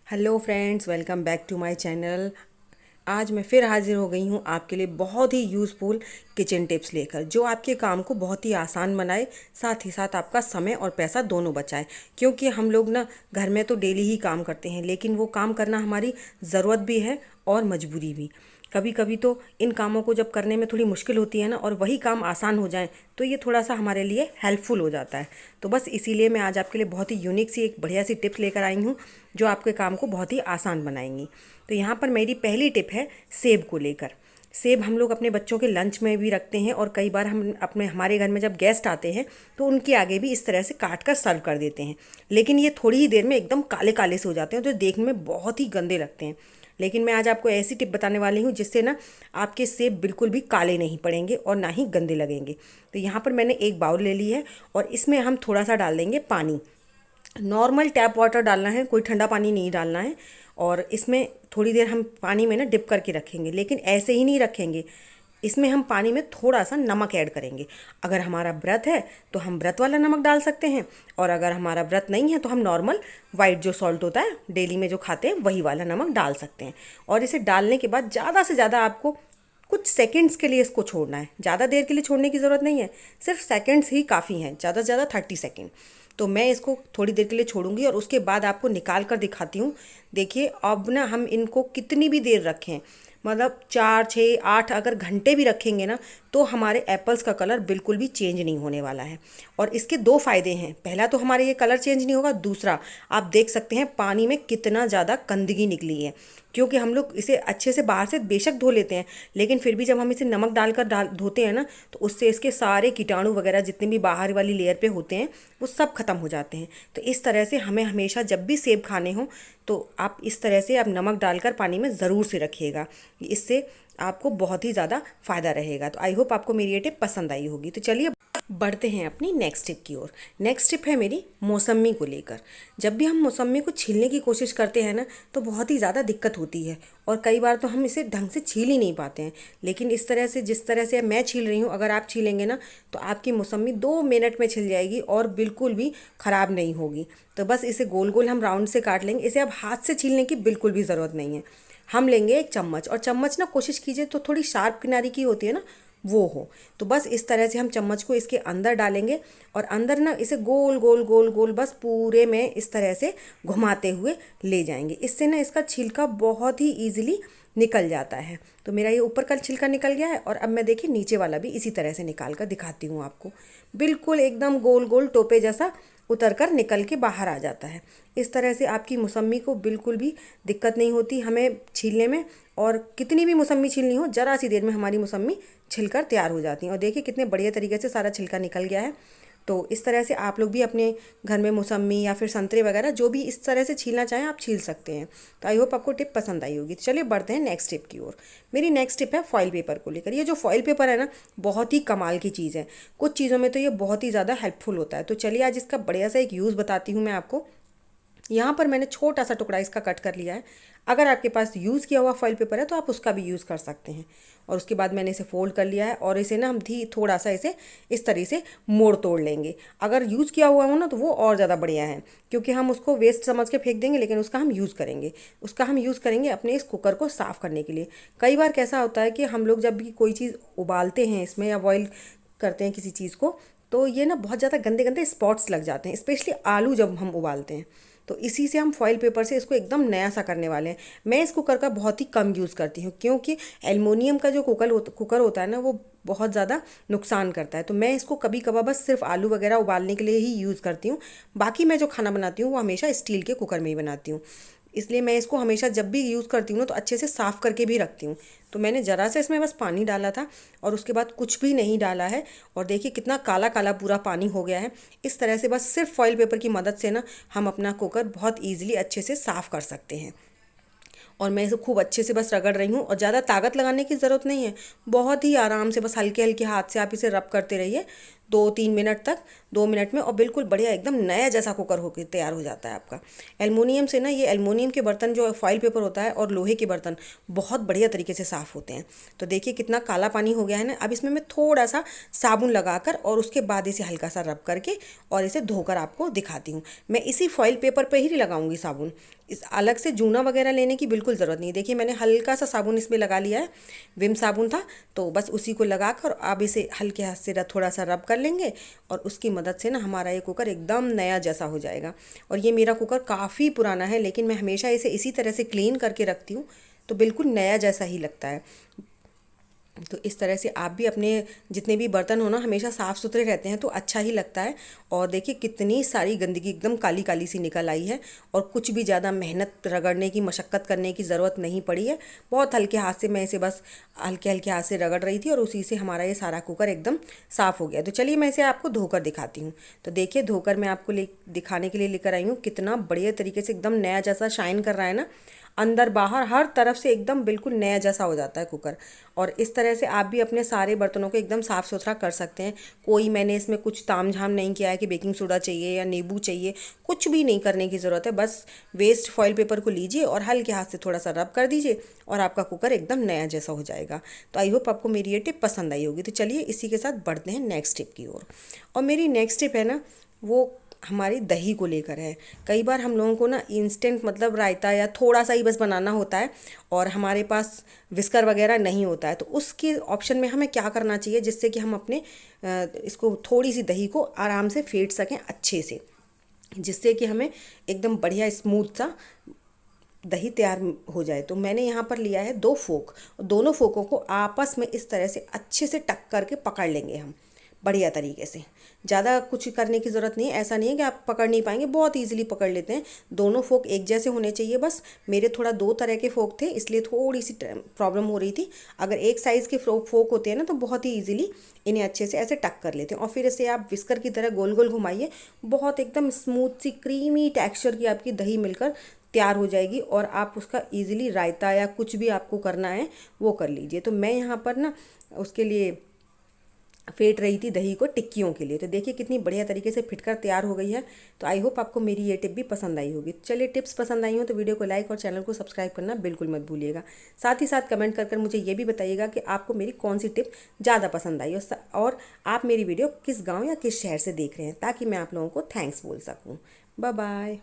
Hello friends, welcome back to my channel. आज मैं फिर हाजिर हो गई हूँ आपके लिए बहुत ही यूज़फुल किचन टिप्स लेकर, जो आपके काम को बहुत ही आसान बनाए, साथ ही साथ आपका समय और पैसा दोनों बचाए। क्योंकि हम लोग ना घर में तो डेली ही काम करते हैं, लेकिन वो काम करना हमारी ज़रूरत भी है और मजबूरी भी। कभी कभी तो इन कामों को जब करने में थोड़ी मुश्किल होती है ना, और वही काम आसान हो जाए तो ये थोड़ा सा हमारे लिए हेल्पफुल हो जाता है। तो बस इसीलिए मैं आज आपके लिए बहुत ही यूनिक सी एक बढ़िया सी टिप्स लेकर आई हूँ, जो आपके काम को बहुत ही आसान बनाएंगी। तो यहाँ पर मेरी पहली टिप है सेब को लेकर। सेब हम लोग अपने बच्चों के लंच में भी रखते हैं, और कई बार हम हमारे घर में जब गेस्ट आते हैं तो उनके आगे भी इस तरह से काट कर सर्व कर देते हैं। लेकिन ये थोड़ी ही देर में एकदम काले काले से हो जाते हैं, जो देखने में बहुत ही गंदे लगते हैं। लेकिन मैं आज आपको ऐसी टिप बताने वाली हूँ जिससे ना आपके सेब बिल्कुल भी काले नहीं पड़ेंगे और ना ही गंदे लगेंगे। तो यहाँ पर मैंने एक बाउल ले ली है, और इसमें हम थोड़ा सा डाल देंगे पानी। नॉर्मल टैप वाटर डालना है, कोई ठंडा पानी नहीं डालना है। और इसमें थोड़ी देर हम पानी में ना डिप करके रखेंगे, लेकिन ऐसे ही नहीं रखेंगे। इसमें हम पानी में थोड़ा सा नमक ऐड करेंगे। अगर हमारा व्रत है तो हम व्रत वाला नमक डाल सकते हैं, और अगर हमारा व्रत नहीं है तो हम नॉर्मल वाइट जो सॉल्ट होता है डेली में जो खाते हैं वही वाला नमक डाल सकते हैं। और इसे डालने के बाद ज़्यादा से ज़्यादा आपको कुछ सेकंड्स के लिए इसको छोड़ना है। ज़्यादा देर के लिए छोड़ने की ज़रूरत नहीं है, सिर्फ सेकंड्स ही काफ़ी हैं, ज़्यादा से ज़्यादा 30 सेकंड। तो मैं इसको थोड़ी देर के लिए छोड़ूंगी और उसके बाद आपको निकाल कर दिखाती हूँ। देखिए अब ना हम इनको कितनी भी देर रखें, मतलब 4 6 8 अगर घंटे भी रखेंगे ना, तो हमारे एप्पल्स का कलर बिल्कुल भी चेंज नहीं होने वाला है। और इसके दो फ़ायदे हैं। पहला तो हमारे ये कलर चेंज नहीं होगा, दूसरा आप देख सकते हैं पानी में कितना ज़्यादा गंदगी निकली है। क्योंकि हम लोग इसे अच्छे से बाहर से बेशक धो लेते हैं, लेकिन फिर भी जब हम इसे नमक डालकर धोते हैं ना, तो उससे इसके सारे कीटाणु वगैरह जितने भी बाहर वाली लेयर पे होते हैं वो सब खत्म हो जाते हैं। तो इस तरह से हमें हमेशा जब भी सेब खाने हो तो आप इस तरह से आप नमक डालकर पानी में ज़रूर से रखिएगा। इससे आपको बहुत ही ज़्यादा फ़ायदा रहेगा। तो आई होप आपको मेरी ये टिप पसंद आई होगी। तो चलिए बढ़ते हैं अपनी नेक्स्ट टिप की ओर। नेक्स्ट टिप है मेरी मौसमी को लेकर। जब भी हम मौसमी को छीलने की कोशिश करते हैं ना, तो बहुत ही ज़्यादा दिक्कत होती है, और कई बार तो हम इसे ढंग से छील ही नहीं पाते हैं। लेकिन इस तरह से, जिस तरह से मैं छील रही हूँ, अगर आप छीलेंगे ना तो आपकी मौसमी 2 मिनट में छिल जाएगी और बिल्कुल भी ख़राब नहीं होगी। तो बस इसे गोल गोल हम राउंड से काट लेंगे। इसे अब हाथ से छीलने की बिल्कुल भी ज़रूरत नहीं है। हम लेंगे एक चम्मच, और चम्मच ना कोशिश कीजिए तो थोड़ी शार्प किनारी की होती है ना, वो हो। तो बस इस तरह से हम चम्मच को इसके अंदर डालेंगे, और अंदर ना इसे गोल गोल गोल गोल बस पूरे में इस तरह से घुमाते हुए ले जाएंगे। इससे ना इसका छिलका बहुत ही ईजिली निकल जाता है। तो मेरा ये ऊपर का छिलका निकल गया है, और अब मैं देखिए नीचे वाला भी इसी तरह से निकाल कर दिखाती हूँ आपको। बिल्कुल एकदम गोल गोल टोपे जैसा उतर कर निकल के बाहर आ जाता है। इस तरह से आपकी मौसमी को बिल्कुल भी दिक्कत नहीं होती हमें छीलने में। और कितनी भी मौसमी छीलनी हो, ज़रा सी देर में हमारी मौसमी छिलकर तैयार हो जाती हैं। और देखिए कितने बढ़िया तरीके से सारा छिलका निकल गया है। तो इस तरह से आप लोग भी अपने घर में मौसमी या फिर संतरे वगैरह जो भी इस तरह से छीलना चाहें आप छील सकते हैं। तो आई होप आपको टिप पसंद आई होगी। तो चलिए बढ़ते हैं नेक्स्ट टिप की ओर। मेरी नेक्स्ट टिप है फॉइल पेपर को लेकर। ये जो फॉइल पेपर है ना, बहुत ही कमाल की चीज़ है। कुछ चीज़ों में तो ये बहुत ही ज़्यादा हेल्पफुल होता है। तो चलिए आज इसका बढ़िया सा एक यूज़ बताती हूँ मैं आपको। यहाँ पर मैंने छोटा सा टुकड़ा इसका कट कर लिया है। अगर आपके पास यूज़ किया हुआ फॉइल पेपर है तो आप उसका भी यूज़ कर सकते हैं। और उसके बाद मैंने इसे फोल्ड कर लिया है, और इसे ना हम थोड़ा सा इसे इस तरह से मोड़ तोड़ लेंगे। अगर यूज़ किया हुआ हो ना तो वो और ज़्यादा बढ़िया है, क्योंकि हम उसको वेस्ट समझ के फेंक देंगे, लेकिन उसका हम यूज़ करेंगे। अपने इस कुकर को साफ़ करने के लिए। कई बार कैसा होता है कि हम लोग जब भी कोई चीज़ उबालते हैं इसमें या बॉईल करते हैं किसी चीज़ को, तो ये ना बहुत ज़्यादा गंदे गंदे स्पॉट्स लग जाते हैं, स्पेशली आलू जब हम उबालते हैं। तो इसी से हम फॉइल पेपर से इसको एकदम नया सा करने वाले हैं। मैं इस कुकर का बहुत ही कम यूज़ करती हूँ, क्योंकि एल्युमिनियम का जो कुकर होता है ना, वो बहुत ज़्यादा नुकसान करता है। तो मैं इसको कभी कभार बस सिर्फ आलू वगैरह उबालने के लिए ही यूज़ करती हूँ। बाकी मैं जो खाना बनाती हूँ वो हमेशा स्टील के कुकर में ही बनाती हूँ। इसलिए मैं इसको हमेशा जब भी यूज़ करती हूँ ना, तो अच्छे से साफ़ करके भी रखती हूँ। तो मैंने ज़रा सा इसमें बस पानी डाला था, और उसके बाद कुछ भी नहीं डाला है। और देखिए कितना काला काला पूरा पानी हो गया है। इस तरह से बस सिर्फ फॉइल पेपर की मदद से ना हम अपना कुकर बहुत ईजिली अच्छे से साफ़ कर सकते हैं। और मैं इसे खूब अच्छे से बस रगड़ रही हूँ, और ज़्यादा ताकत लगाने की ज़रूरत नहीं है। बहुत ही आराम से बस हल्के हल्के हाथ से आप इसे रब करते रहिए 2 3 मिनट तक। 2 मिनट में और बिल्कुल बढ़िया एकदम नया जैसा कुकर होकर तैयार हो जाता है आपका। एल्युमिनियम से ना, ये एल्युमिनियम के बर्तन जो फॉइल पेपर होता है और लोहे के बर्तन बहुत बढ़िया तरीके से साफ़ होते हैं। तो देखिए कितना काला पानी हो गया है ना। अब इसमें मैं थोड़ा सा साबुन लगाकर और उसके बाद इसे हल्का सा रब करके और इसे धोकर आपको दिखाती हूँ। मैं इसी फॉइल पेपर पर ही लगाऊंगी साबुन, इस अलग से जूना वगैरह लेने की बिल्कुल ज़रूरत नहीं। देखिए मैंने हल्का सा साबुन इसमें लगा लिया है, विम साबुन था, तो बस उसी को लगाकर अब इसे हल्के हाथ से थोड़ा सा रब कर लेंगे और उसकी मदद से ना हमारा ये कुकर एकदम नया जैसा हो जाएगा। और ये मेरा कुकर काफ़ी पुराना है, लेकिन मैं हमेशा इसे इसी तरह से क्लीन करके रखती हूँ, तो बिल्कुल नया जैसा ही लगता है। तो इस तरह से आप भी अपने जितने भी बर्तन हो ना हमेशा साफ़ सुथरे रहते हैं तो अच्छा ही लगता है। और देखिए कितनी सारी गंदगी एकदम काली काली सी निकल आई है और कुछ भी ज़्यादा मेहनत रगड़ने की, मशक्क़त करने की ज़रूरत नहीं पड़ी है। बहुत हल्के हाथ से मैं इसे बस हल्के हल्के हाथ से रगड़ रही थी और उसी से हमारा ये सारा कुकर एकदम साफ़ हो गया। तो चलिए मैं इसे आपको धोकर दिखाती हूँ। तो देखिए धोकर मैं आपको दिखाने के लिए लेकर आई हूँ, कितना बढ़िया तरीके से एकदम नया जैसा शाइन कर रहा है ना, अंदर बाहर हर तरफ से एकदम बिल्कुल नया जैसा हो जाता है कुकर। और इस तरह से आप भी अपने सारे बर्तनों को एकदम साफ़ सुथरा कर सकते हैं। कोई मैंने इसमें कुछ तामझाम नहीं किया है कि बेकिंग सोडा चाहिए या नींबू चाहिए, कुछ भी नहीं करने की ज़रूरत है। बस वेस्ट फॉइल पेपर को लीजिए और हल्के हाथ से थोड़ा सा रब कर दीजिए और आपका कुकर एकदम नया जैसा हो जाएगा। तो आई होप आपको मेरी ये टिप पसंद आई होगी। तो चलिए इसी के साथ बढ़ते हैं नेक्स्ट टिप की ओर। और मेरी नेक्स्ट टिप है ना, वो हमारी दही को लेकर है। कई बार हम लोगों को ना इंस्टेंट मतलब रायता या थोड़ा सा ही बस बनाना होता है और हमारे पास विस्कर वगैरह नहीं होता है, तो उसके ऑप्शन में हमें क्या करना चाहिए जिससे कि हम अपने इसको थोड़ी सी दही को आराम से फेंट सकें अच्छे से, जिससे कि हमें एकदम बढ़िया स्मूथ सा दही तैयार हो जाए। तो मैंने यहाँ पर लिया है 2 फोक, दोनों फोकों को आपस में इस तरह से अच्छे से टक करके पकड़ लेंगे हम बढ़िया तरीके से। ज़्यादा कुछ करने की ज़रूरत नहीं है, ऐसा नहीं है कि आप पकड़ नहीं पाएंगे, बहुत इजीली पकड़ लेते हैं। दोनों फोक एक जैसे होने चाहिए बस। मेरे थोड़ा 2 तरह के फोक थे इसलिए थोड़ी सी प्रॉब्लम हो रही थी। अगर एक साइज़ के फोक होते हैं ना तो बहुत ही ईजिली इन्हें अच्छे से ऐसे टक कर लेते हैं और फिर इसे आप विस्कर की तरह गोल गोल घुमाइए, बहुत एकदम स्मूथ सी क्रीमी टेक्स्चर की आपकी दही मिलकर तैयार हो जाएगी और आप उसका इजीली रायता या कुछ भी आपको करना है वो कर लीजिए। तो मैं यहाँ पर ना उसके लिए फेंट रही थी दही को टिक्कियों के लिए। तो देखिए कितनी बढ़िया तरीके से फिटकर तैयार हो गई है। तो आई होप आपको मेरी ये टिप भी पसंद आई होगी। चलिए टिप्स पसंद आई हो तो वीडियो को लाइक और चैनल को सब्सक्राइब करना बिल्कुल मत भूलिएगा। साथ ही साथ कमेंट कर मुझे ये भी बताइएगा कि आपको मेरी कौन सी टिप ज़्यादा पसंद आई और आप मेरी वीडियो किस गाँव या किस शहर से देख रहे हैं, ताकि मैं आप लोगों को थैंक्स बोल सकूँ। Bye bye.